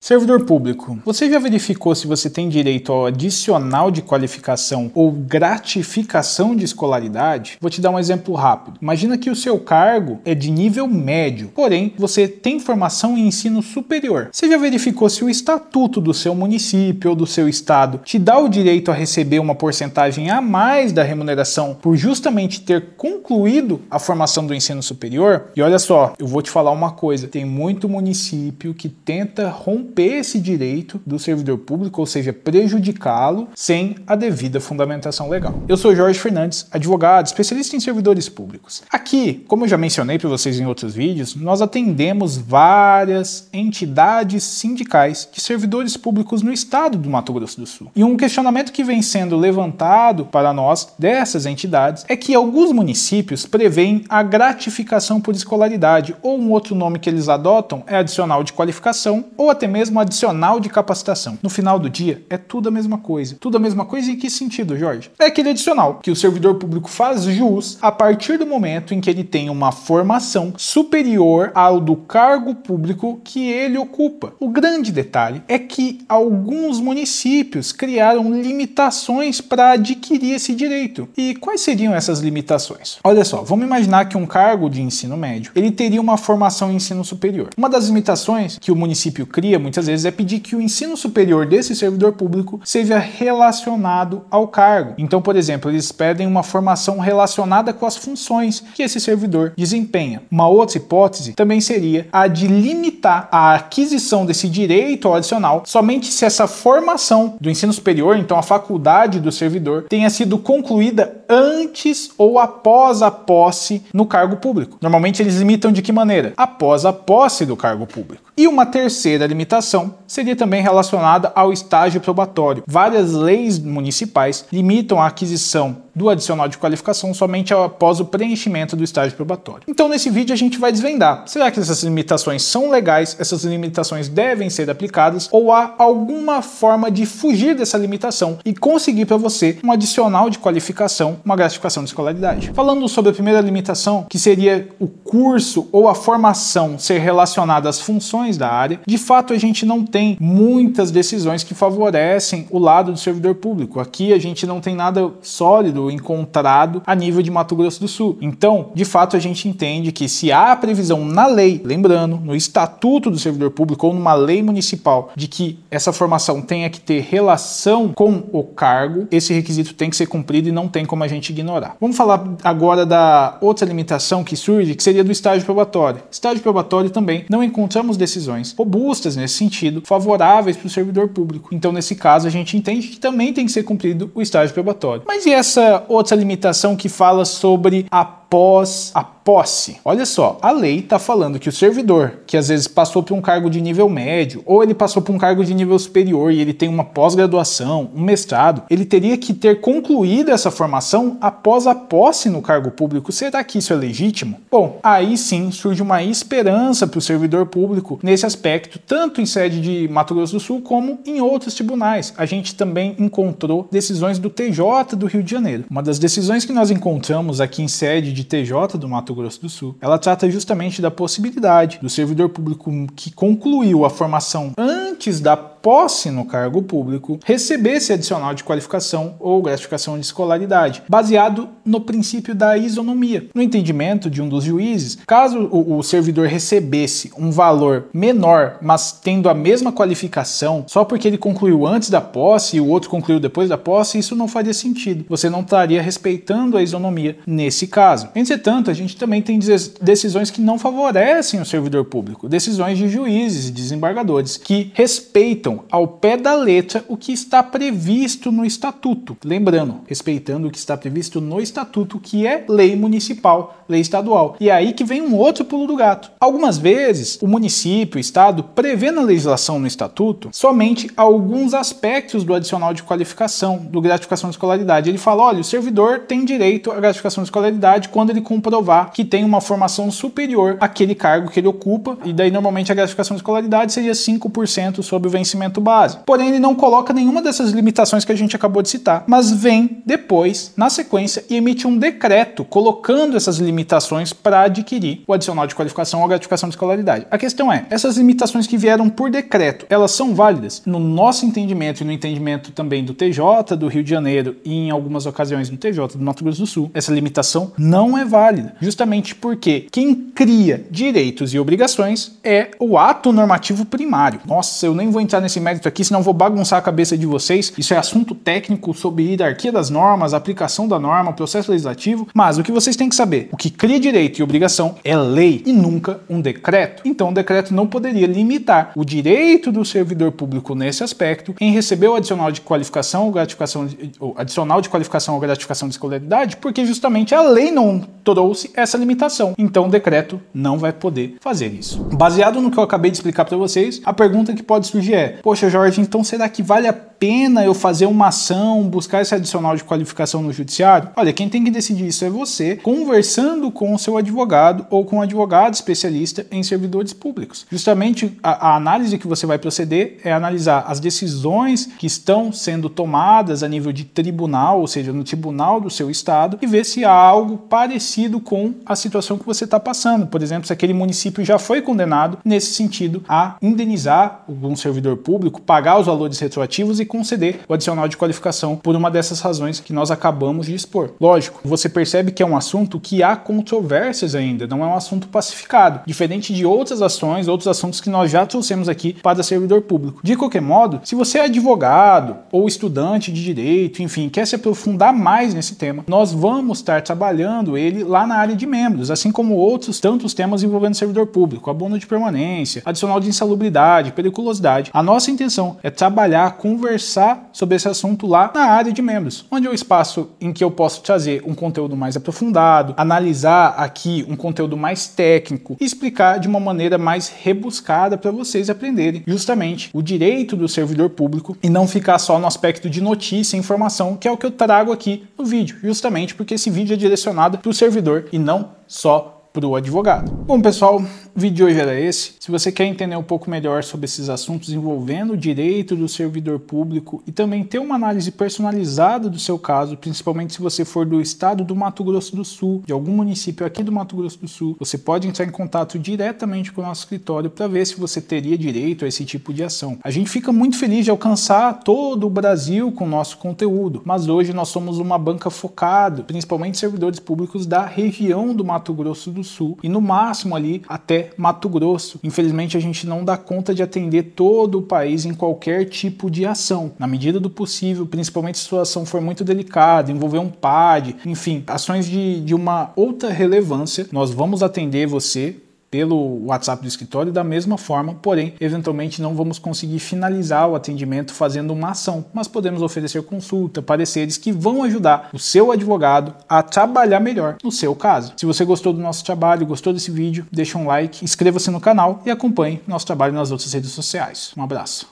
Servidor público, você já verificou se você tem direito ao adicional de qualificação ou gratificação de escolaridade? Vou te dar um exemplo rápido. Imagina que o seu cargo é de nível médio, porém você tem formação em ensino superior. Você já verificou se o estatuto do seu município ou do seu estado te dá o direito a receber uma porcentagem a mais da remuneração por justamente ter concluído a formação do ensino superior? E olha só, eu vou te falar uma coisa, tem muito município que tenta romper esse direito do servidor público, ou seja, prejudicá-lo sem a devida fundamentação legal. Eu sou Jorge Fernandes, advogado, especialista em servidores públicos. Aqui, como eu já mencionei para vocês em outros vídeos, nós atendemos várias entidades sindicais de servidores públicos no estado do Mato Grosso do Sul. E um questionamento que vem sendo levantado para nós dessas entidades é que alguns municípios preveem a gratificação por escolaridade, ou um outro nome que eles adotam é adicional de qualificação, ou até mesmo adicional de capacitação. No final do dia, é tudo a mesma coisa. Tudo a mesma coisa em que sentido, Jorge? É aquele adicional que o servidor público faz jus a partir do momento em que ele tem uma formação superior ao do cargo público que ele ocupa. O grande detalhe é que alguns municípios criaram limitações para adquirir esse direito. E quais seriam essas limitações? Olha só, vamos imaginar que um cargo de ensino médio, ele teria uma formação em ensino superior. Uma das limitações que o município cria muitas vezes é pedir que o ensino superior desse servidor público seja relacionado ao cargo. Então, por exemplo, eles pedem uma formação relacionada com as funções que esse servidor desempenha. Uma outra hipótese também seria a de limitar a aquisição desse direito ao adicional somente se essa formação do ensino superior, então a faculdade do servidor, tenha sido concluída antes ou após a posse no cargo público. Normalmente eles limitam de que maneira? Após a posse do cargo público. E uma terceira limitação seria também relacionada ao estágio probatório. Várias leis municipais limitam a aquisição do adicional de qualificação somente após o preenchimento do estágio probatório. Então, nesse vídeo a gente vai desvendar. Será que essas limitações são legais? Essas limitações devem ser aplicadas? Ou há alguma forma de fugir dessa limitação e conseguir para você um adicional de qualificação, uma gratificação de escolaridade? Falando sobre a primeira limitação, que seria o curso ou a formação ser relacionada às funções da área, de fato a gente não tem muitas decisões que favorecem o lado do servidor público. Aqui a gente não tem nada sólido encontrado a nível de Mato Grosso do Sul. Então, de fato, a gente entende que se há previsão na lei, lembrando, no estatuto do servidor público ou numa lei municipal, de que essa formação tenha que ter relação com o cargo, esse requisito tem que ser cumprido e não tem como a gente ignorar. Vamos falar agora da outra limitação que surge, que seria do estágio probatório. Estágio probatório também não encontramos decisões robustas nesse sentido, favoráveis para o servidor público. Então, nesse caso, a gente entende que também tem que ser cumprido o estágio probatório. Mas e essa outra limitação que fala sobre após a posse? Olha só, a lei está falando que o servidor, que às vezes passou por um cargo de nível médio, ou ele passou por um cargo de nível superior e ele tem uma pós-graduação, um mestrado, ele teria que ter concluído essa formação após a posse no cargo público. Será que isso é legítimo? Bom, aí sim surge uma esperança para o servidor público nesse aspecto, tanto em sede de Mato Grosso do Sul como em outros tribunais. A gente também encontrou decisões do TJ do Rio de Janeiro. Uma das decisões que nós encontramos aqui em sede de TJ do Mato Grosso do Sul, ela trata justamente da possibilidade do servidor público que concluiu a formação antes da posse no cargo público receber esse adicional de qualificação ou gratificação de escolaridade, baseado no princípio da isonomia. No entendimento de um dos juízes, caso o servidor recebesse um valor menor, mas tendo a mesma qualificação, só porque ele concluiu antes da posse e o outro concluiu depois da posse, isso não faria sentido. Você não estaria respeitando a isonomia nesse caso. Entretanto, a gente também tem decisões que não favorecem o servidor público, decisões de juízes e desembargadores que respeitam ao pé da letra o que está previsto no estatuto. Lembrando, respeitando o que está previsto no estatuto, que é lei municipal, lei estadual. E é aí que vem um outro pulo do gato. Algumas vezes, o município, o estado, prevê na legislação no estatuto somente alguns aspectos do adicional de qualificação, do gratificação de escolaridade. Ele fala, olha, o servidor tem direito à gratificação de escolaridade quando ele comprovar que tem uma formação superior àquele cargo que ele ocupa, e daí normalmente a gratificação de escolaridade seria 5% sobre o vencimento conhecimento básico. Porém, ele não coloca nenhuma dessas limitações que a gente acabou de citar, mas vem depois, na sequência, e emite um decreto colocando essas limitações para adquirir o adicional de qualificação ou gratificação de escolaridade. A questão é, essas limitações que vieram por decreto, elas são válidas? No nosso entendimento e no entendimento também do TJ do Rio de Janeiro e em algumas ocasiões no TJ do Mato Grosso do Sul, essa limitação não é válida, justamente porque quem cria direitos e obrigações é o ato normativo primário. Nossa, eu nem vou entrar nesse mérito aqui, senão vou bagunçar a cabeça de vocês. Isso é assunto técnico sobre hierarquia das normas, aplicação da norma, processo legislativo, mas o que vocês têm que saber, o que cria direito e obrigação é lei e nunca um decreto. Então o decreto não poderia limitar o direito do servidor público nesse aspecto em receber o adicional de qualificação ou gratificação, adicional de qualificação ou gratificação de escolaridade, porque justamente a lei não trouxe essa limitação. Então o decreto não vai poder fazer isso. Baseado no que eu acabei de explicar para vocês, a pergunta que pode surgir é: poxa, Jorge, então será que vale a pena eu fazer uma ação, buscar esse adicional de qualificação no judiciário? Olha, quem tem que decidir isso é você, conversando com o seu advogado ou com um advogado especialista em servidores públicos. Justamente a análise que você vai proceder é analisar as decisões que estão sendo tomadas a nível de tribunal, ou seja, no tribunal do seu estado, e ver se há algo parecido com a situação que você está passando. Por exemplo, se aquele município já foi condenado nesse sentido a indenizar algum servidor público, pagar os valores retroativos e conceder o adicional de qualificação por uma dessas razões que nós acabamos de expor. Lógico, você percebe que é um assunto que há controvérsias ainda, não é um assunto pacificado, diferente de outras ações, outros assuntos que nós já trouxemos aqui para servidor público. De qualquer modo, se você é advogado ou estudante de direito, enfim, quer se aprofundar mais nesse tema, nós vamos estar trabalhando ele lá na área de membros, assim como outros tantos temas envolvendo servidor público, abono de permanência, adicional de insalubridade, periculosidade. A nossa intenção é trabalhar, conversar sobre esse assunto lá na área de membros, onde é o espaço em que eu posso trazer um conteúdo mais aprofundado, analisar aqui um conteúdo mais técnico e explicar de uma maneira mais rebuscada para vocês aprenderem justamente o direito do servidor público e não ficar só no aspecto de notícia e informação, que é o que eu trago aqui no vídeo, justamente porque esse vídeo é direcionado para o servidor e não só para o advogado. Bom, pessoal, o vídeo de hoje era esse. Se você quer entender um pouco melhor sobre esses assuntos envolvendo o direito do servidor público e também ter uma análise personalizada do seu caso, principalmente se você for do estado do Mato Grosso do Sul, de algum município aqui do Mato Grosso do Sul, você pode entrar em contato diretamente com o nosso escritório para ver se você teria direito a esse tipo de ação. A gente fica muito feliz de alcançar todo o Brasil com o nosso conteúdo, mas hoje nós somos uma banca focada, principalmente servidores públicos da região do Mato Grosso do Sul e no máximo ali até Mato Grosso. Infelizmente a gente não dá conta de atender todo o país em qualquer tipo de ação. Na medida do possível, principalmente se a sua ação for muito delicada, envolver um PAD, enfim, ações de uma outra relevância, nós vamos atender você pelo WhatsApp do escritório da mesma forma, porém, eventualmente não vamos conseguir finalizar o atendimento fazendo uma ação, mas podemos oferecer consulta, pareceres que vão ajudar o seu advogado a trabalhar melhor no seu caso. Se você gostou do nosso trabalho, gostou desse vídeo, deixa um like, inscreva-se no canal e acompanhe nosso trabalho nas outras redes sociais. Um abraço.